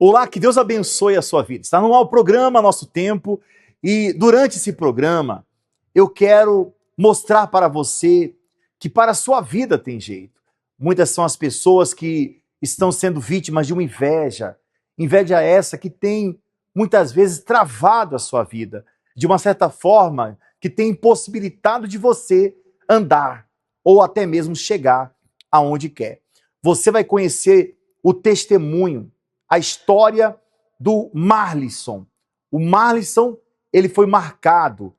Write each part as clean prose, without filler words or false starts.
Olá, que Deus abençoe a sua vida. Está no ar o programa Nosso Tempo e durante esse programa eu quero mostrar para você que para a sua vida tem jeito. Muitas são as pessoas que estão sendo vítimas de uma inveja. Inveja essa que tem muitas vezes travado a sua vida, de uma certa forma que tem impossibilitado de você andar ou até mesmo chegar aonde quer. Você vai conhecer o testemunho, a história do Marlisson. O Marlisson, ele foi marcado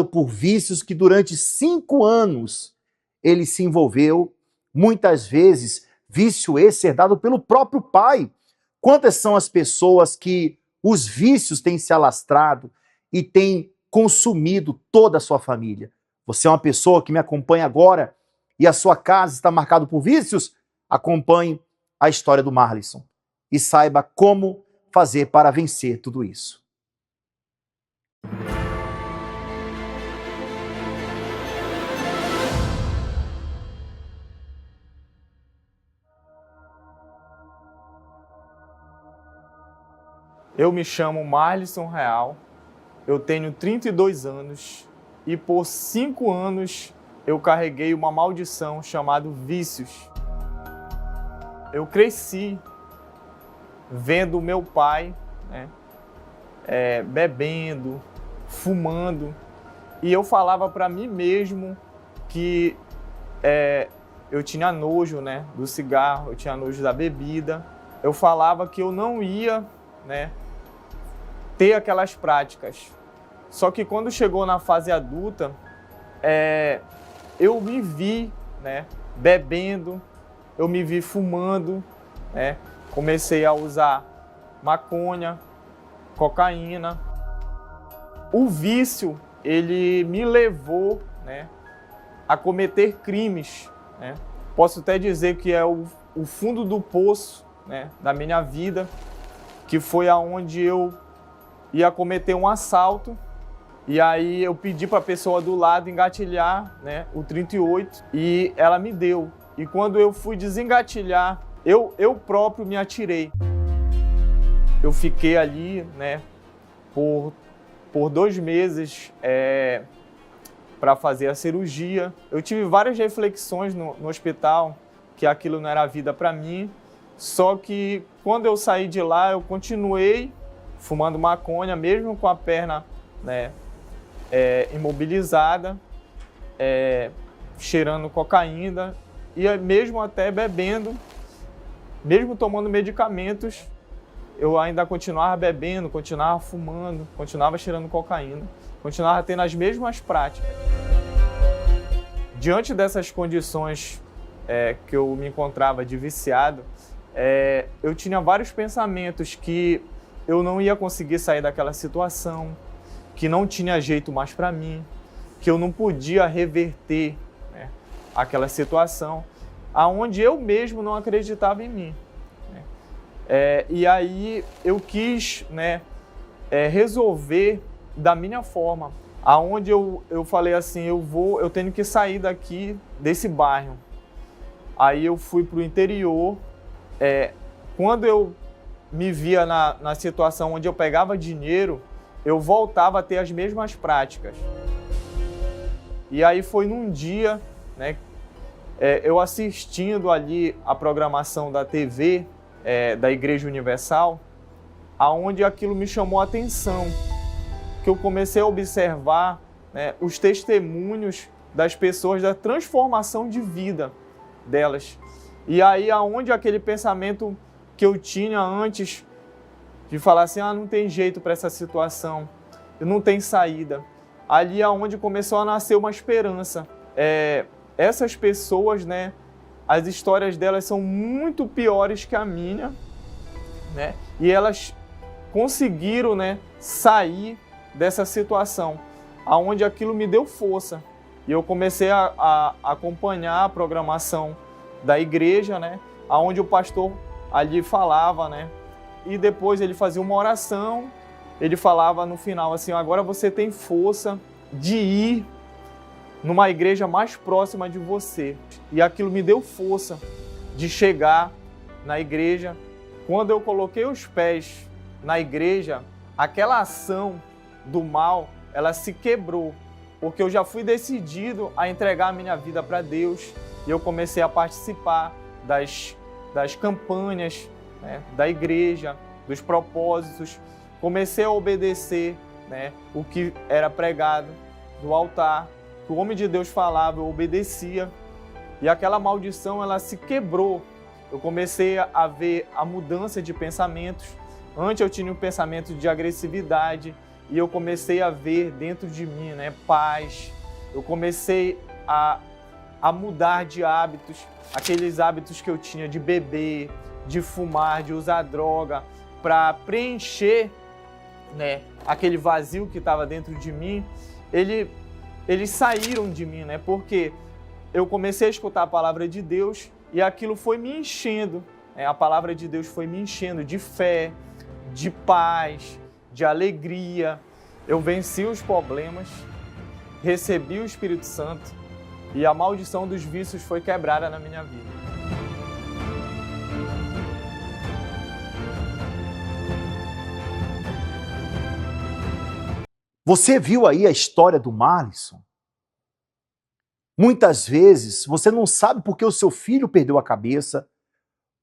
por vícios que durante 5 anos ele se envolveu, muitas vezes vício esse herdado pelo próprio pai. Quantas são as pessoas que os vícios têm se alastrado e têm consumido toda a sua família? Você é uma pessoa que me acompanha agora e a sua casa está marcada por vícios? Acompanhe a história do Marlisson e saiba como fazer para vencer tudo isso. Eu me chamo Marlisson Real, eu tenho 32 anos e por 5 anos eu carreguei uma maldição chamada vícios. Eu cresci vendo meu pai, bebendo, fumando, e eu falava para mim mesmo que eu tinha nojo, do cigarro, eu tinha nojo da bebida. Eu falava que eu não ia, ter aquelas práticas. Só que quando chegou na fase adulta, eu me vi, bebendo, eu me vi fumando, comecei a usar maconha, cocaína. O vício, ele me levou, a cometer crimes, Posso até dizer que é o fundo do poço, da minha vida, que foi aonde eu ia cometer um assalto. E aí eu pedi para a pessoa do lado engatilhar, o 38, e ela me deu. E quando eu fui desengatilhar, eu próprio me atirei. Eu fiquei ali, por 2 meses para fazer a cirurgia. Eu tive várias reflexões no hospital, que aquilo não era a vida para mim. Só que quando eu saí de lá, eu continuei fumando maconha, mesmo com a perna imobilizada, cheirando cocaína e mesmo até bebendo, mesmo tomando medicamentos, eu ainda continuava bebendo, continuava fumando, continuava cheirando cocaína, continuava tendo as mesmas práticas. Diante dessas condições que eu me encontrava de viciado, eu tinha vários pensamentos que eu não ia conseguir sair daquela situação, que não tinha jeito mais para mim, que eu não podia reverter aquela situação, aonde eu mesmo não acreditava em mim. E aí eu quis resolver da minha forma, aonde eu falei assim, eu tenho que sair daqui, desse bairro. Aí eu fui para o interior. Quando eu me via na situação onde eu pegava dinheiro, eu voltava a ter as mesmas práticas. E aí foi num dia, eu assistindo ali a programação da TV, da Igreja Universal, aonde aquilo me chamou a atenção, que eu comecei a observar os testemunhos das pessoas, da transformação de vida delas. E aí aonde aquele pensamento que eu tinha antes de falar assim, não tem jeito para essa situação, não tem saída, ali aonde começou a nascer uma esperança. Essas pessoas, as histórias delas são muito piores que a minha, e elas conseguiram, sair dessa situação, aonde aquilo me deu força. E eu comecei a acompanhar a programação da igreja, aonde o pastor ali falava, e depois ele fazia uma oração, ele falava no final assim, agora você tem força de ir numa igreja mais próxima de você. E aquilo me deu força de chegar na igreja, quando eu coloquei os pés na igreja, aquela ação do mal, ela se quebrou, porque eu já fui decidido a entregar a minha vida para Deus e eu comecei a participar das campanhas, né, da igreja, dos propósitos, comecei a obedecer, né, o que era pregado no altar, que o homem de Deus falava, eu obedecia, e aquela maldição ela se quebrou. Eu comecei a ver a mudança de pensamentos. Antes eu tinha um pensamento de agressividade e eu comecei a ver dentro de mim, né, paz. Eu comecei a mudar de hábitos, aqueles hábitos que eu tinha de beber, de fumar, de usar droga, para preencher, né, aquele vazio que estava dentro de mim. Eles saíram de mim, né, porque eu comecei a escutar a palavra de Deus e aquilo foi me enchendo, né, a palavra de Deus foi me enchendo de fé, de paz, de alegria. Eu venci os problemas, recebi o Espírito Santo e a maldição dos vícios foi quebrada na minha vida. Você viu aí a história do Marlisson? Muitas vezes você não sabe porque o seu filho perdeu a cabeça,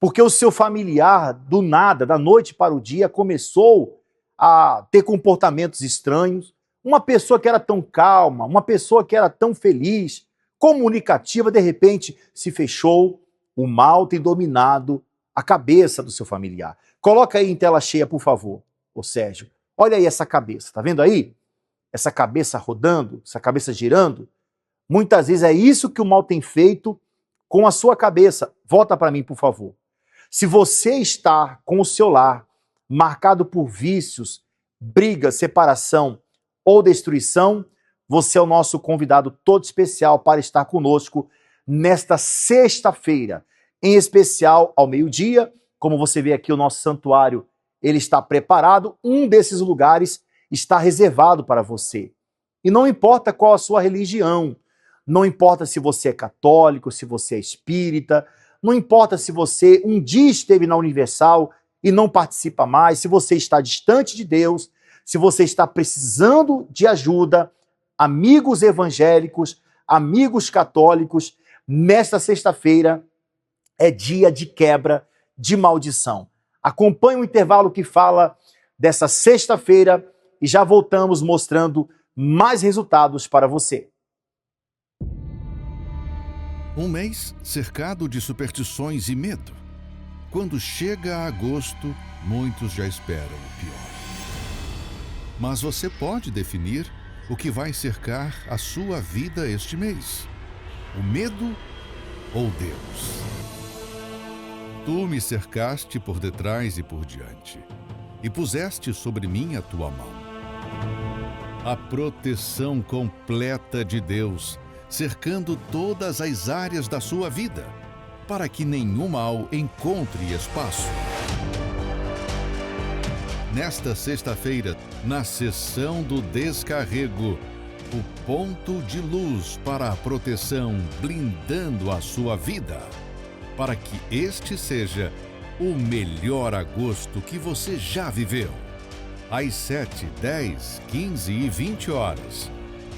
porque o seu familiar, do nada, da noite para o dia, começou a ter comportamentos estranhos. Uma pessoa que era tão calma, uma pessoa que era tão feliz, comunicativa, de repente se fechou. O mal tem dominado a cabeça do seu familiar. Coloca aí em tela cheia, por favor, ô Sérgio. Olha aí essa cabeça, tá vendo aí? Essa cabeça rodando, essa cabeça girando. Muitas vezes é isso que o mal tem feito com a sua cabeça. Volta para mim, por favor. Se você está com o seu lar marcado por vícios, briga, separação ou destruição, você é o nosso convidado todo especial para estar conosco nesta sexta-feira, em especial ao meio-dia. Como você vê aqui, o nosso santuário, ele está preparado. Um desses lugares está reservado para você. E não importa qual a sua religião, não importa se você é católico, se você é espírita, não importa se você um dia esteve na Universal e não participa mais, se você está distante de Deus, se você está precisando de ajuda, amigos evangélicos, amigos católicos, nesta sexta-feira é dia de quebra de maldição. Acompanhe o intervalo que fala dessa sexta-feira e já voltamos mostrando mais resultados para você. Um mês cercado de superstições e medo. Quando chega agosto, muitos já esperam o pior. Mas você pode definir o que vai cercar a sua vida este mês: o medo ou Deus? Tu me cercaste por detrás e por diante, e puseste sobre mim a tua mão. A proteção completa de Deus, cercando todas as áreas da sua vida, para que nenhum mal encontre espaço. Nesta sexta-feira, na sessão do descarrego, o ponto de luz para a proteção, blindando a sua vida, para que este seja o melhor agosto que você já viveu. Às 7, 10, 15 e 20 horas,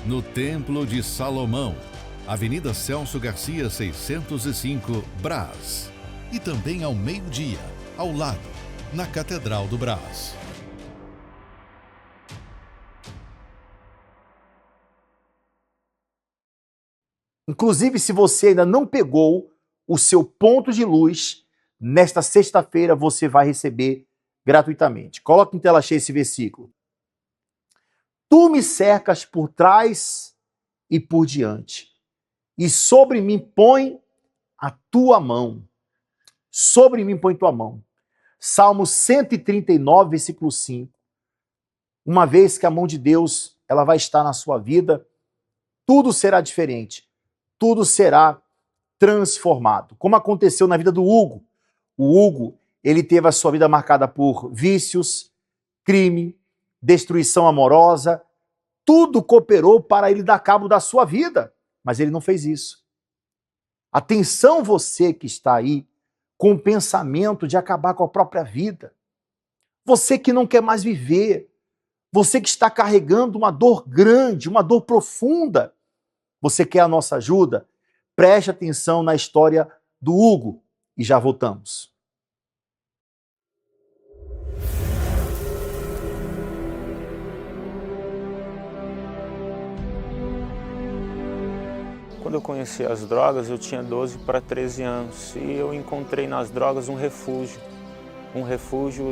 no Templo de Salomão, Avenida Celso Garcia, 605, Brás. E também ao meio-dia, ao lado, na Catedral do Brás. Inclusive, se você ainda não pegou o seu ponto de luz, nesta sexta-feira você vai receber gratuitamente. Coloque em tela cheia esse versículo. Tu me cercas por trás e por diante, e sobre mim põe a tua mão. Sobre mim põe tua mão. Salmo 139, versículo 5. Uma vez que a mão de Deus ela vai estar na sua vida, tudo será diferente. Tudo será transformado. Como aconteceu na vida do Hugo. O Hugo, ele teve a sua vida marcada por vícios, crime, destruição amorosa. Tudo cooperou para ele dar cabo da sua vida, mas ele não fez isso. Atenção você que está aí com o pensamento de acabar com a própria vida. Você que não quer mais viver, você que está carregando uma dor grande, uma dor profunda, você quer a nossa ajuda? Preste atenção na história do Hugo e já voltamos. Quando eu conheci as drogas, eu tinha 12 para 13 anos e eu encontrei nas drogas um refúgio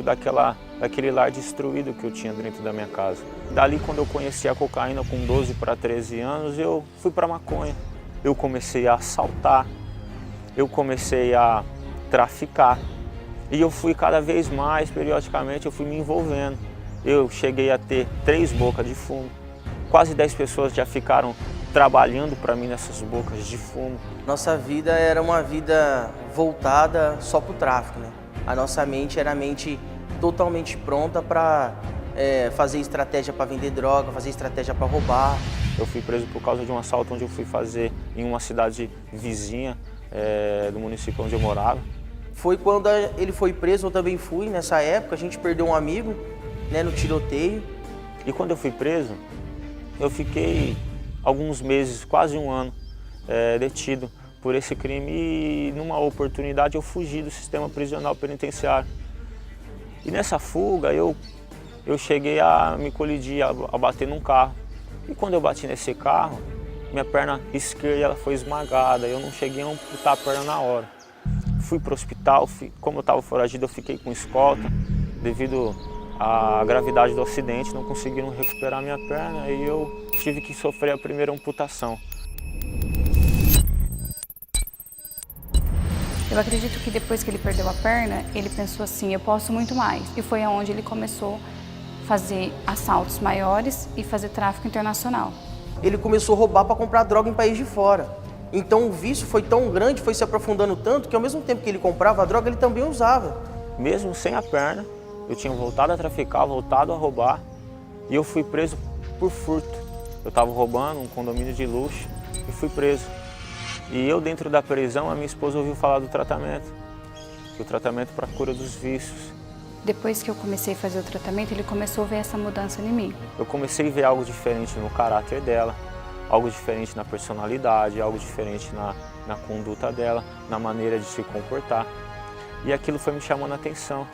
daquele lar destruído que eu tinha dentro da minha casa. Dali, quando eu conheci a cocaína com 12 para 13 anos, eu fui para maconha. Eu comecei a assaltar, eu comecei a traficar e eu fui cada vez mais, periodicamente, eu fui me envolvendo. Eu cheguei a ter 3 bocas de fumo, quase 10 pessoas já ficaram trabalhando para mim nessas bocas de fumo. Nossa vida era uma vida voltada só para o tráfico, né? A nossa mente era a mente totalmente pronta para fazer estratégia para vender droga, fazer estratégia para roubar. Eu fui preso por causa de um assalto onde eu fui fazer em uma cidade vizinha do município onde eu morava. Foi quando ele foi preso, eu também fui. Nessa época a gente perdeu um amigo, né, no tiroteio. E quando eu fui preso, eu fiquei alguns meses, quase um ano, detido por esse crime e numa oportunidade eu fugi do sistema prisional penitenciário. E nessa fuga eu cheguei a me colidir, a bater num carro. E quando eu bati nesse carro, minha perna esquerda ela foi esmagada, eu não cheguei a amputar a perna na hora. Fui para o hospital, como eu estava foragido eu fiquei com escolta, devido à gravidade do acidente, não conseguiram recuperar minha perna e eu tive que sofrer a primeira amputação. Eu acredito que depois que ele perdeu a perna, ele pensou assim, eu posso muito mais. E foi aonde ele começou a fazer assaltos maiores e fazer tráfico internacional. Ele começou a roubar para comprar droga em país de fora. Então o vício foi tão grande, foi se aprofundando tanto, que ao mesmo tempo que ele comprava a droga, ele também usava. Mesmo sem a perna, eu tinha voltado a traficar, voltado a roubar, e eu fui preso por furto. Eu estava roubando um condomínio de luxo e fui preso. E eu, dentro da prisão, a minha esposa ouviu falar do tratamento para a cura dos vícios. Depois que eu comecei a fazer o tratamento, ele começou a ver essa mudança em mim. Eu comecei a ver algo diferente no caráter dela, algo diferente na personalidade, algo diferente na conduta dela, na maneira de se comportar. E aquilo foi me chamando a atenção.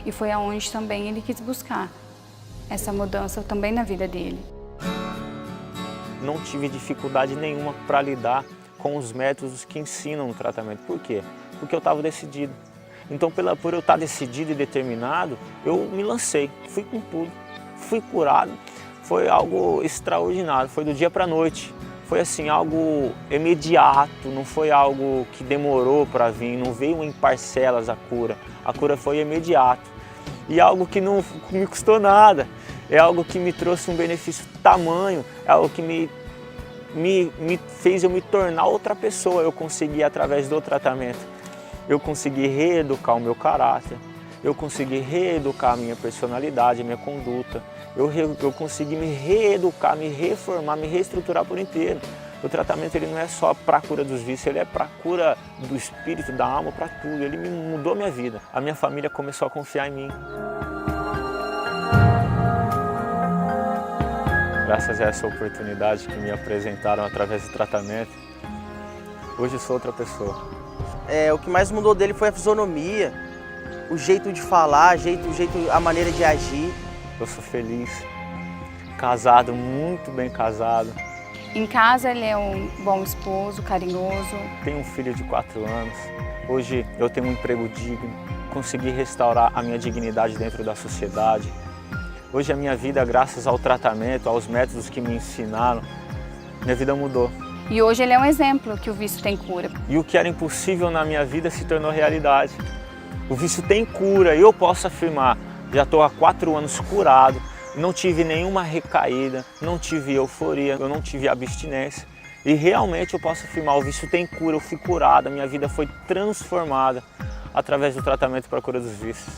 E foi aonde também ele quis buscar essa mudança também na vida dele. Não tive dificuldade nenhuma para lidar com os métodos que ensinam o tratamento. Por quê? Porque eu estava decidido. Então, por eu estar decidido e determinado, eu me lancei, fui com tudo, fui curado. Foi algo extraordinário, foi do dia para a noite. Foi assim, algo imediato, não foi algo que demorou para vir, não veio em parcelas a cura. A cura foi imediato. E algo que não me custou nada, é algo que me trouxe um benefício tamanho, é algo que me fez eu me tornar outra pessoa. Eu consegui, através do tratamento, eu consegui reeducar o meu caráter, eu consegui reeducar a minha personalidade, a minha conduta, eu consegui me reeducar, me reformar, me reestruturar por inteiro. O tratamento ele não é só para a cura dos vícios, ele é para a cura do espírito, da alma, para tudo. Ele me mudou minha vida. A minha família começou a confiar em mim. Graças a essa oportunidade que me apresentaram através do tratamento, hoje eu sou outra pessoa. O que mais mudou dele foi a fisionomia, o jeito de falar, a maneira de agir. Eu sou feliz, casado, muito bem casado. Em casa ele é um bom esposo, carinhoso. Tenho um filho de 4 anos. Hoje eu tenho um emprego digno, consegui restaurar a minha dignidade dentro da sociedade. Hoje a minha vida, graças ao tratamento, aos métodos que me ensinaram, minha vida mudou. E hoje ele é um exemplo que o vício tem cura. E o que era impossível na minha vida se tornou realidade. O vício tem cura, eu posso afirmar. Já estou há 4 anos curado, não tive nenhuma recaída, não tive euforia, eu não tive abstinência. E realmente eu posso afirmar, o vício tem cura, eu fui curado, a minha vida foi transformada através do tratamento para a cura dos vícios.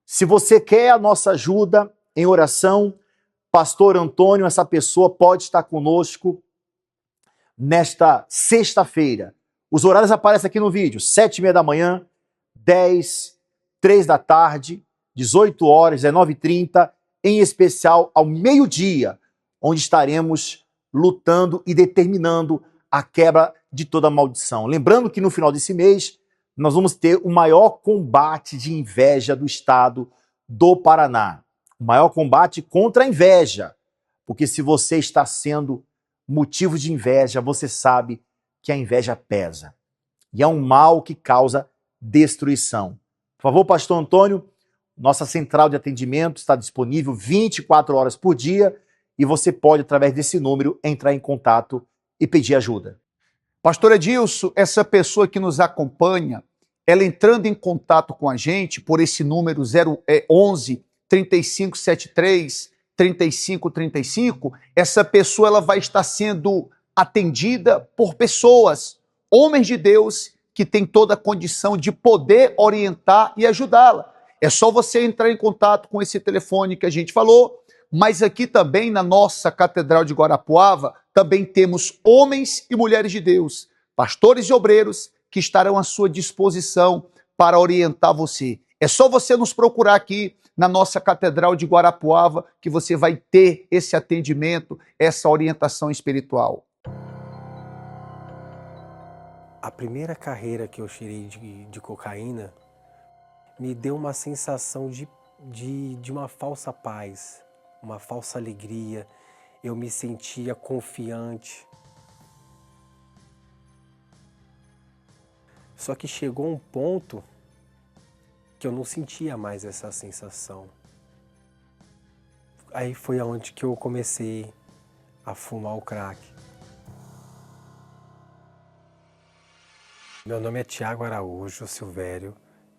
Se você quer a nossa ajuda em oração, Pastor Antônio, essa pessoa pode estar conosco. nesta sexta-feira. Os horários aparecem aqui no vídeo: 7h30 da manhã, 10, 3 da tarde, 18 horas, 19h30, em especial ao meio-dia, onde estaremos lutando e determinando a quebra de toda maldição. Lembrando que no final desse mês, nós vamos ter o maior combate de inveja do estado do Paraná. O maior combate contra a inveja. Porque se você está sendo motivo de inveja, você sabe que a inveja pesa. E é um mal que causa destruição. Por favor, pastor Antônio, nossa central de atendimento está disponível 24 horas por dia e você pode, através desse número, entrar em contato e pedir ajuda. Pastor Edilson, essa pessoa que nos acompanha, ela entrando em contato com a gente por esse número 011 3573 3535, essa pessoa ela vai estar sendo atendida por pessoas, homens de Deus, que têm toda a condição de poder orientar e ajudá-la. É só você entrar em contato com esse telefone que a gente falou, mas aqui também na nossa Catedral de Guarapuava, também temos homens e mulheres de Deus, pastores e obreiros, que estarão à sua disposição para orientar você. É só você nos procurar aqui na nossa Catedral de Guarapuava que você vai ter esse atendimento, essa orientação espiritual. A primeira carreira que eu cheirei de cocaína me deu uma sensação de uma falsa paz, uma falsa alegria. Eu me sentia confiante. Só que chegou um ponto que eu não sentia mais essa sensação. Aí foi aonde que eu comecei a fumar o crack. Meu nome é Tiago Araújo Silvério,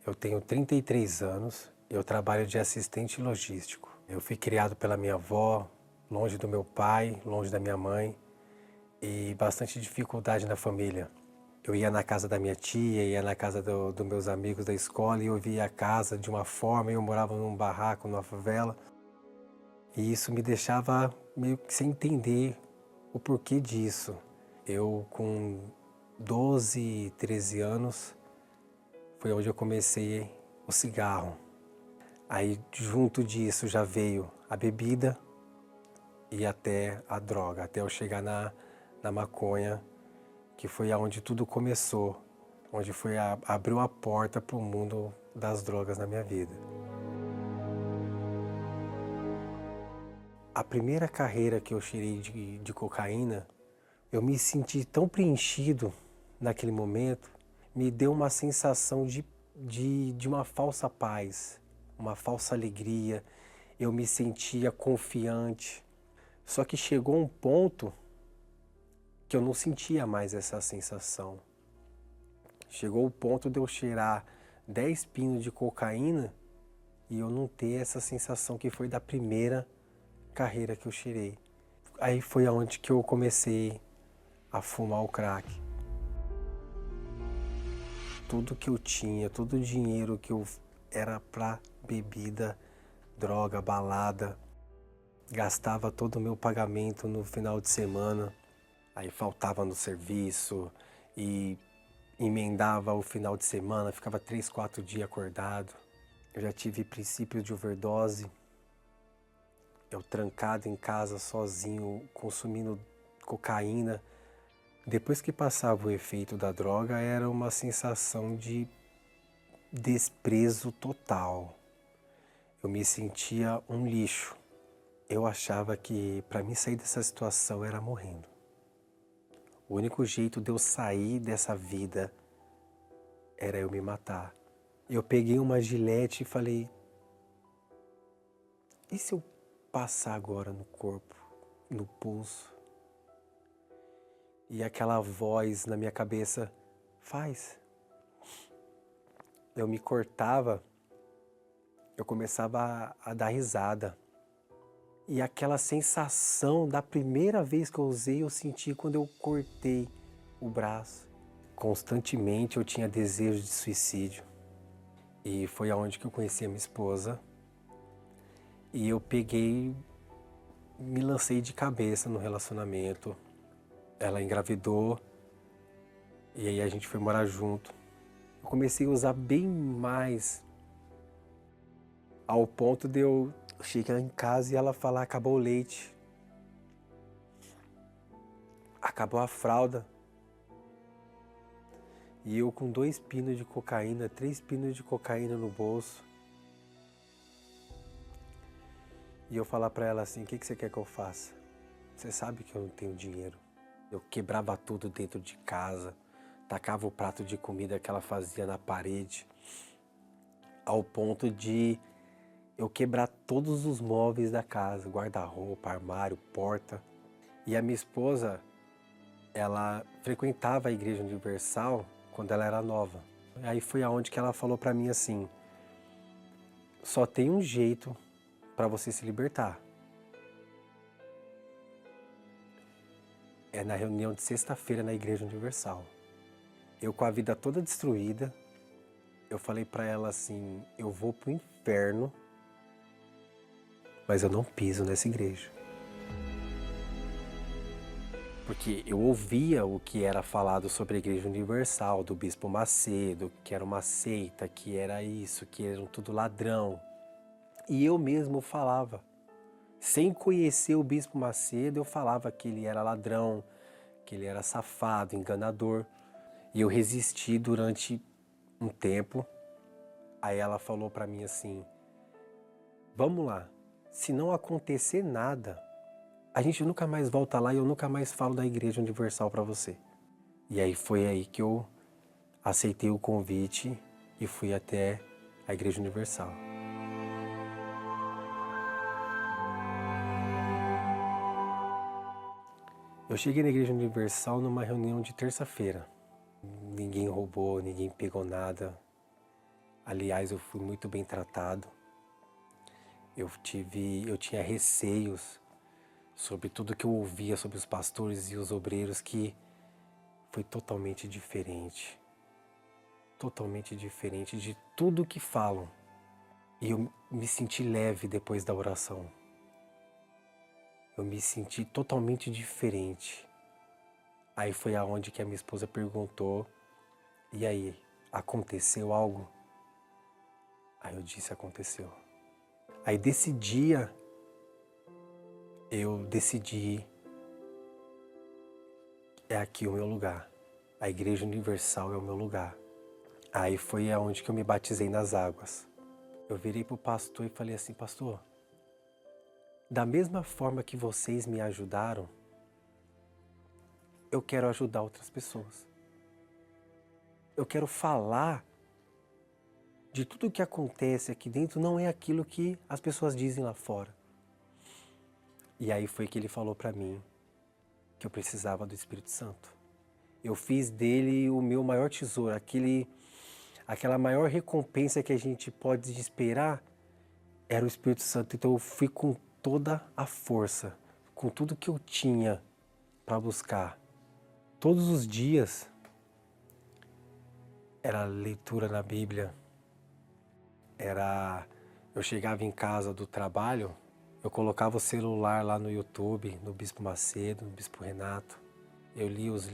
eu tenho 33 anos, eu trabalho de assistente logístico. Eu fui criado pela minha avó, longe do meu pai, longe da minha mãe e bastante dificuldade na família. Eu ia na casa da minha tia, ia na casa dos meus amigos da escola e eu via a casa de uma forma, eu morava num barraco, numa favela. E isso me deixava meio que sem entender o porquê disso. Eu com 12, 13 anos, foi onde eu comecei o cigarro. Aí junto disso já veio a bebida e até a droga, até eu chegar na maconha, que foi aonde tudo começou, onde abriu a porta para o mundo das drogas na minha vida. A primeira carreira que eu cheirei de cocaína, eu me senti tão preenchido naquele momento, me deu uma sensação de uma falsa paz, uma falsa alegria. Eu me sentia confiante. Só que chegou um ponto que eu não sentia mais essa sensação. Chegou o ponto de eu cheirar 10 pinos de cocaína e eu não ter essa sensação que foi da primeira carreira que eu cheirei. Aí foi aonde que eu comecei a fumar o crack. Tudo que eu tinha, todo o dinheiro que eu era para bebida, droga, balada, gastava todo o meu pagamento no final de semana. Aí faltava no serviço e emendava o final de semana, ficava 3, 4 dias acordado. Eu já tive princípio de overdose. Eu trancado em casa sozinho, consumindo cocaína. Depois que passava o efeito da droga, era uma sensação de desprezo total. Eu me sentia um lixo. Eu achava que para mim sair dessa situação era morrendo. O único jeito de eu sair dessa vida era eu me matar. Eu peguei uma gilete e falei, e se eu passar agora no corpo, no pulso? E aquela voz na minha cabeça, faz. Eu me cortava, eu começava a dar risada. E aquela sensação da primeira vez que eu usei, eu senti quando eu cortei o braço. Constantemente eu tinha desejo de suicídio. E foi aonde que eu conheci a minha esposa. E eu peguei, me lancei de cabeça no relacionamento. ela engravidou e aí a gente foi morar junto. Eu comecei a usar bem mais, ao ponto de eu chegar em casa e ela falar: acabou o leite, acabou a fralda. E eu com 2 pinos de cocaína, 3 pinos de cocaína no bolso. E eu falar pra ela assim: o que você quer que eu faça? Você sabe que eu não tenho dinheiro. Eu quebrava tudo dentro de casa, tacava o prato de comida que ela fazia na parede, ao ponto de eu quebrar todos os móveis da casa, guarda-roupa, armário, porta. E a minha esposa, ela frequentava a Igreja Universal quando ela era nova. Aí foi aonde que ela falou pra mim assim: só tem um jeito para você se libertar. É na reunião de sexta-feira na Igreja Universal. Eu com a vida toda destruída, eu falei pra ela assim: eu vou pro inferno, mas eu não piso nessa igreja. Porque eu ouvia o que era falado sobre a Igreja Universal, do Bispo Macedo, que era uma seita, que era isso, que eram tudo ladrão. E eu mesmo falava, sem conhecer o Bispo Macedo, eu falava que ele era ladrão, que ele era safado, enganador. E eu resisti durante um tempo. Aí ela falou pra mim assim: vamos lá, se não acontecer nada, a gente nunca mais volta lá e eu nunca mais falo da Igreja Universal pra você. E aí foi aí que eu aceitei o convite e fui até a Igreja Universal. Eu cheguei na Igreja Universal numa reunião de terça-feira. Ninguém roubou, ninguém pegou nada. Aliás, eu fui muito bem tratado. Eu tinha receios sobre tudo que eu ouvia sobre os pastores e os obreiros, que foi totalmente diferente. Totalmente diferente de tudo que falam. E eu me senti leve depois da oração. Eu me senti totalmente diferente. Aí foi aonde que a minha esposa perguntou: e aí, aconteceu algo? Aí eu disse: aconteceu. Aí desse dia, eu decidi: é aqui o meu lugar. A Igreja Universal é o meu lugar. Aí foi aonde que eu me batizei nas águas. Eu virei pro pastor e falei assim: pastor, da mesma forma que vocês me ajudaram, eu quero ajudar outras pessoas. Eu quero falar de tudo o que acontece aqui dentro, não é aquilo que as pessoas dizem lá fora. E aí foi que ele falou para mim que eu precisava do Espírito Santo. Eu fiz dele o meu maior tesouro, aquela maior recompensa que a gente pode esperar era o Espírito Santo. Então eu fui com toda a força, com tudo que eu tinha para buscar. Todos os dias era leitura na Bíblia, eu chegava em casa do trabalho, eu colocava o celular lá no YouTube, no Bispo Macedo, no Bispo Renato. Eu lia os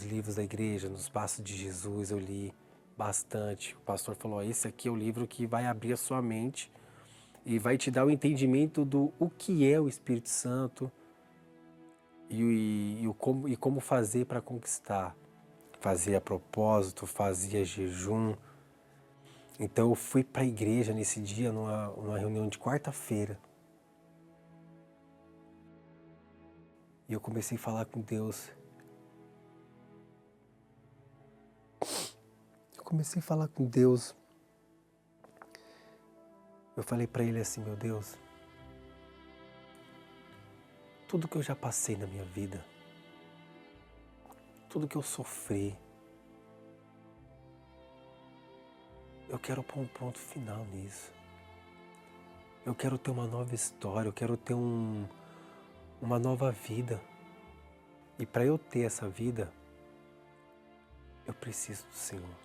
livros da igreja, nos Passos de Jesus, eu li bastante. O pastor falou: esse aqui é o livro que vai abrir a sua mente e vai te dar o entendimento do o que é o Espírito Santo e como fazer para conquistar. Fazia propósito, fazia jejum. Então eu fui para a igreja nesse dia, numa reunião de quarta-feira. E eu comecei a falar com Deus. Eu falei para ele assim: meu Deus, tudo que eu já passei na minha vida, tudo que eu sofri, eu quero pôr um ponto final nisso. Eu quero ter uma nova história, eu quero ter uma nova vida. E para eu ter essa vida, eu preciso do Senhor.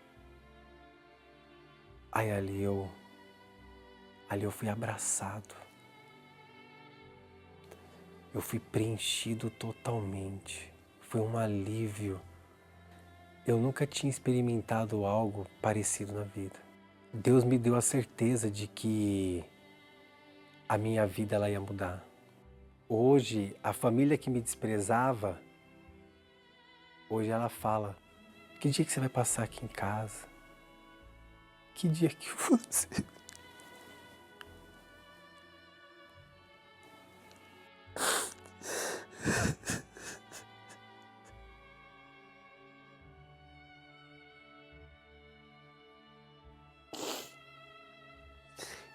Aí ali eu fui abraçado. Eu fui preenchido totalmente. foi um alívio. Eu nunca tinha experimentado algo parecido na vida. Deus me deu a certeza de que a minha vida ela ia mudar. Hoje, a família que me desprezava, hoje ela fala: que dia que você vai passar aqui em casa? Que dia que você...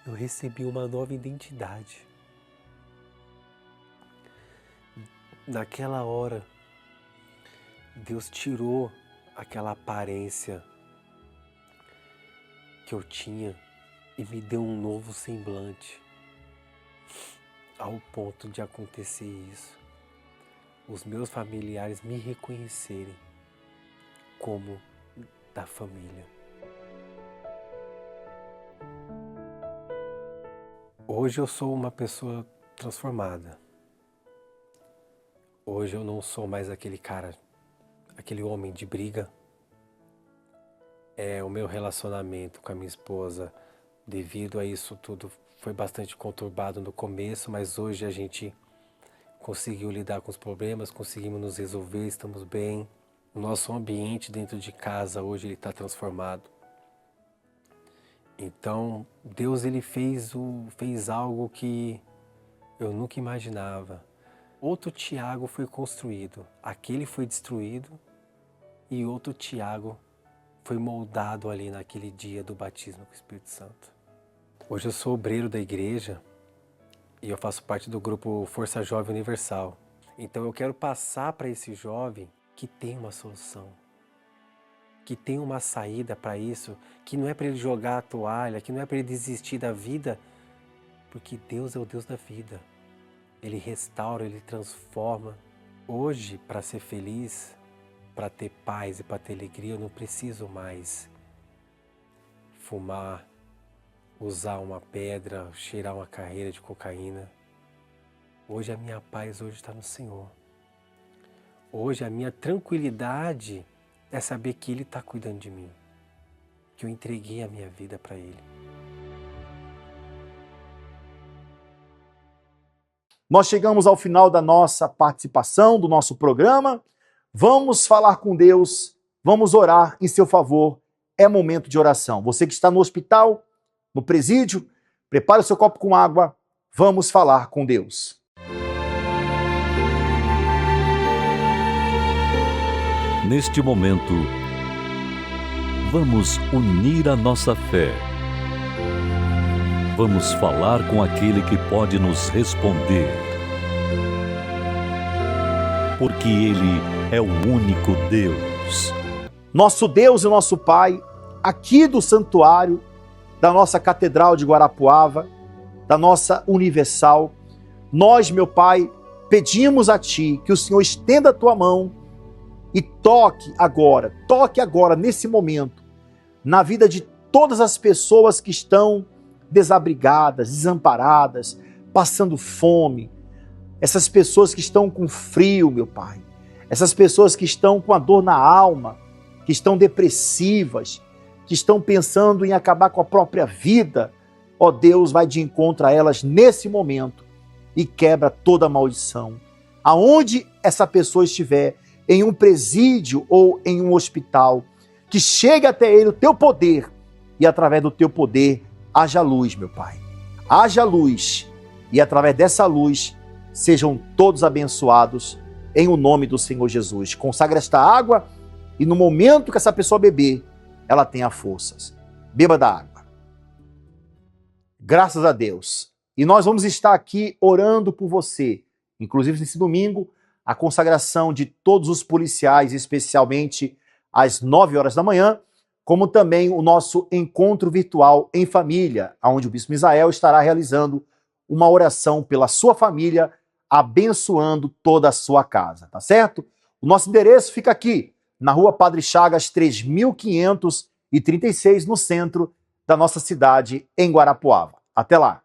Eu recebi uma nova identidade. Naquela hora, Deus tirou aquela aparência que eu tinha e me deu um novo semblante. Ao ponto de acontecer isso, os meus familiares me reconhecerem como da família. Hoje eu sou uma pessoa transformada. Hoje eu não sou mais aquele cara, aquele homem de briga. O meu relacionamento com a minha esposa, devido a isso tudo, foi bastante conturbado no começo, mas hoje a gente conseguiu lidar com os problemas, conseguimos nos resolver, estamos bem. O nosso ambiente dentro de casa hoje ele está transformado. Então, Deus ele fez algo que eu nunca imaginava. Outro Tiago foi construído, aquele foi destruído e outro Tiago foi moldado ali naquele dia do batismo com o Espírito Santo. Hoje eu sou obreiro da igreja e eu faço parte do grupo Força Jovem Universal. Então eu quero passar para esse jovem que tem uma solução, que tem uma saída para isso, que não é para ele jogar a toalha, que não é para ele desistir da vida, porque Deus é o Deus da vida. Ele restaura, Ele transforma. Hoje, para ser feliz, para ter paz e para ter alegria, eu não preciso mais fumar, usar uma pedra, cheirar uma carreira de cocaína. Hoje a minha paz está no Senhor. Hoje a minha tranquilidade é saber que Ele está cuidando de mim, que eu entreguei a minha vida para Ele. Nós chegamos ao final da nossa participação, do nosso programa. Vamos falar com Deus, vamos orar em seu favor. É momento de oração. Você que está no hospital, no presídio, prepare o seu copo com água. Vamos falar com Deus. Neste momento, vamos unir a nossa fé. Vamos falar com aquele que pode nos responder. Porque Ele é o único Deus. Nosso Deus e nosso Pai, aqui do santuário, da nossa Catedral de Guarapuava, da nossa Universal, nós, meu Pai, pedimos a Ti que o Senhor estenda a Tua mão e toque agora, nesse momento, na vida de todas as pessoas que estão desabrigadas, desamparadas, passando fome, essas pessoas que estão com frio, meu Pai, essas pessoas que estão com a dor na alma, que estão depressivas, que estão pensando em acabar com a própria vida, ó Deus, vai de encontro a elas nesse momento e quebra toda a maldição. Aonde essa pessoa estiver, em um presídio ou em um hospital, que chegue até ele o Teu poder e através do Teu poder haja luz, meu Pai. Haja luz e através dessa luz sejam todos abençoados em o nome do Senhor Jesus. Consagra esta água e no momento que essa pessoa beber, ela tenha forças. Beba da água. Graças a Deus. E nós vamos estar aqui orando por você. Inclusive nesse domingo, a consagração de todos os policiais, especialmente às 9 horas da manhã, como também o nosso encontro virtual em família, onde o Bispo Misael estará realizando uma oração pela sua família, abençoando toda a sua casa, tá certo? O nosso endereço fica aqui, na Rua Padre Chagas, 3536, no centro da nossa cidade, em Guarapuava. Até lá!